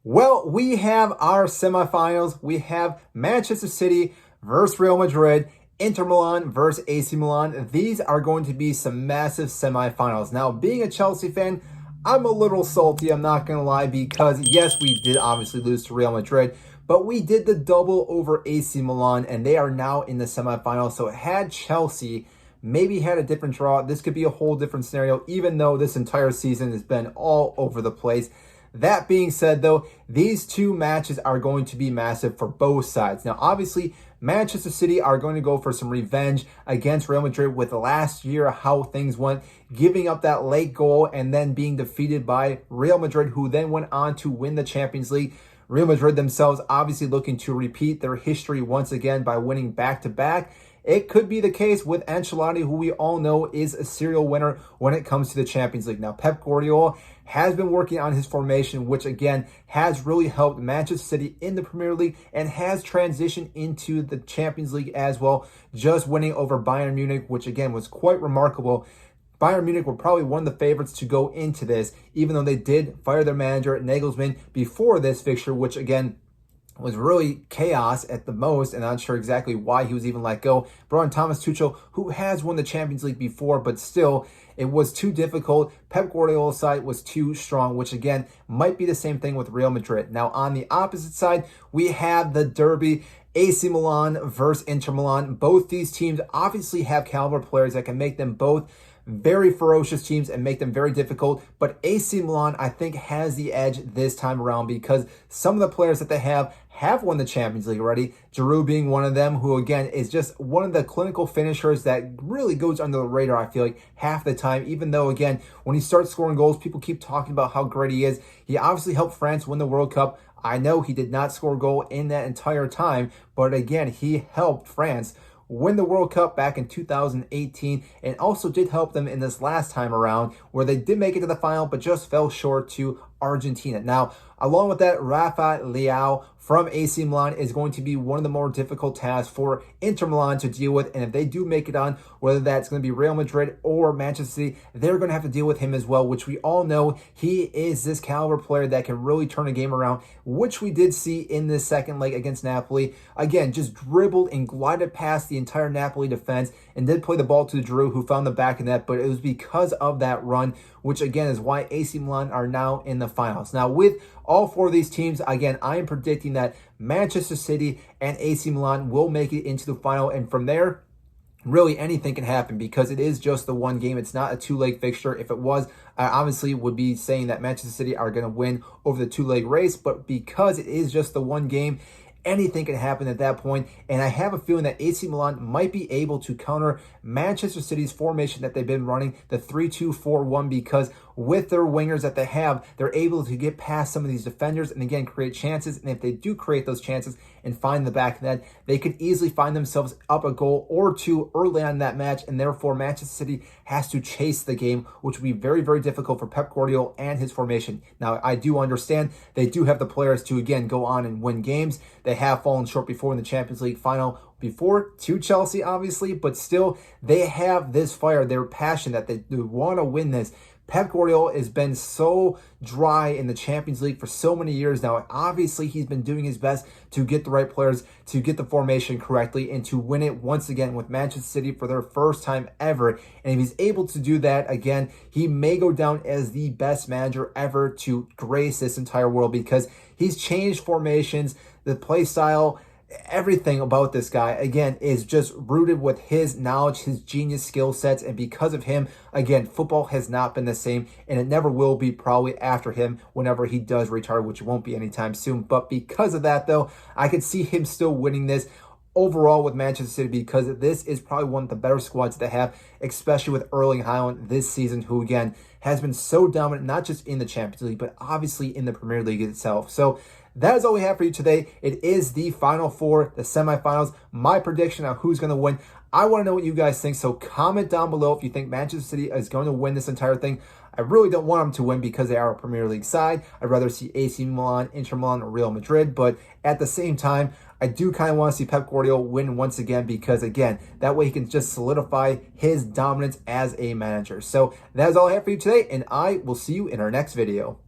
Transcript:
Well, we have our semifinals. We have Manchester City versus Real Madrid, Inter Milan versus AC Milan. These are going to be some massive semifinals. Now, being a Chelsea fan, I'm a little salty, I'm not going to lie, because yes, we did obviously lose to Real Madrid, but we did the double over AC Milan, and they are now in the semifinals. So had Chelsea maybe had a different draw, this could be a whole different scenario, even though this entire season has been all over the place. That being said, though, these two matches are going to be massive for both sides. Now, obviously, Manchester City are going to go for some revenge against Real Madrid with last year, how things went, giving up that late goal and then being defeated by Real Madrid, who then went on to win the Champions League. Real Madrid themselves obviously looking to repeat their history once again by winning back-to-back. It could be the case with Ancelotti, who we all know is a serial winner when it comes to the Champions League. Now, Pep Guardiola has been working on his formation, which again has really helped Manchester City in the Premier League and has transitioned into the Champions League as well, just winning over Bayern Munich, which again was quite remarkable. Bayern Munich were probably one of the favorites to go into this, even though they did fire their manager, Nagelsmann, before this fixture, which again was really chaos at the most, and I'm not sure exactly why he was even let go. Brought in Thomas Tuchel, who has won the Champions League before, but still, it was too difficult. Pep Guardiola's side was too strong, which again, might be the same thing with Real Madrid. Now, on the opposite side, we have the derby, AC Milan versus Inter Milan. Both these teams obviously have caliber players that can make them both very ferocious teams and make them very difficult. But AC Milan, I think, has the edge this time around because some of the players that they have won the Champions League already. Giroud being one of them, who again is just one of the clinical finishers that really goes under the radar, I feel like, half the time. Even though, again, when he starts scoring goals, people keep talking about how great he is. He obviously helped France win the World Cup. I know he did not score a goal in that entire time, but again, he helped France win the World Cup back in 2018 and also did help them in this last time around where they did make it to the final but just fell short to Argentina. Now, along with that, Rafa Leao from AC Milan is going to be one of the more difficult tasks for Inter Milan to deal with. And if they do make it on, whether that's going to be Real Madrid or Manchester City, they're going to have to deal with him as well, which we all know he is this caliber player that can really turn a game around, which we did see in this second leg against Napoli. Again, just dribbled and glided past the entire Napoli defense and did play the ball to Giroud, who found the back of net, but it was because of that run, which again is why AC Milan are now in the finals. Now, with all four of these teams, again, I am predicting that Manchester City and AC Milan will make it into the final, and from there, really anything can happen because it is just the one game. It's not a two-leg fixture. If it was, I obviously would be saying that Manchester City are going to win over the two-leg race, but because it is just the one game, anything can happen at that point, and I have a feeling that AC Milan might be able to counter Manchester City's formation that they've been running, the 3-2-4-1, because with their wingers that they have, they're able to get past some of these defenders and again create chances. And if they do create those chances and find the back net, they could easily find themselves up a goal or two early on in that match, and therefore Manchester City has to chase the game, which will be very, very difficult for Pep Guardiola and his formation. Now, I do understand they do have the players to again go on and win games. They have fallen short before in the Champions League final before to Chelsea, obviously, but still they have this fire, their passion that they want to win this. Pep Guardiola has been so dry in the Champions League for so many years now. Obviously, he's been doing his best to get the right players, to get the formation correctly, and to win it once again with Manchester City for their first time ever. And if he's able to do that again, he may go down as the best manager ever to grace this entire world because he's changed formations, the play style, everything about this guy, again, is just rooted with his knowledge, his genius skill sets, and because of him, again, football has not been the same, and it never will be probably after him whenever he does retire, which won't be anytime soon. But because of that, though, I could see him still winning this overall with Manchester City because this is probably one of the better squads they have, especially with Erling Haaland this season, who again has been so dominant, not just in the Champions League, but obviously in the Premier League itself. So that is all we have for you today. It is the Final Four, the semifinals, my prediction on who's going to win. I want to know what you guys think, so comment down below if you think Manchester City is going to win this entire thing. I really don't want them to win because they are a Premier League side. I'd rather see AC Milan, Inter Milan, or Real Madrid. But at the same time, I do kind of want to see Pep Guardiola win once again because, again, that way he can just solidify his dominance as a manager. So that is all I have for you today, and I will see you in our next video.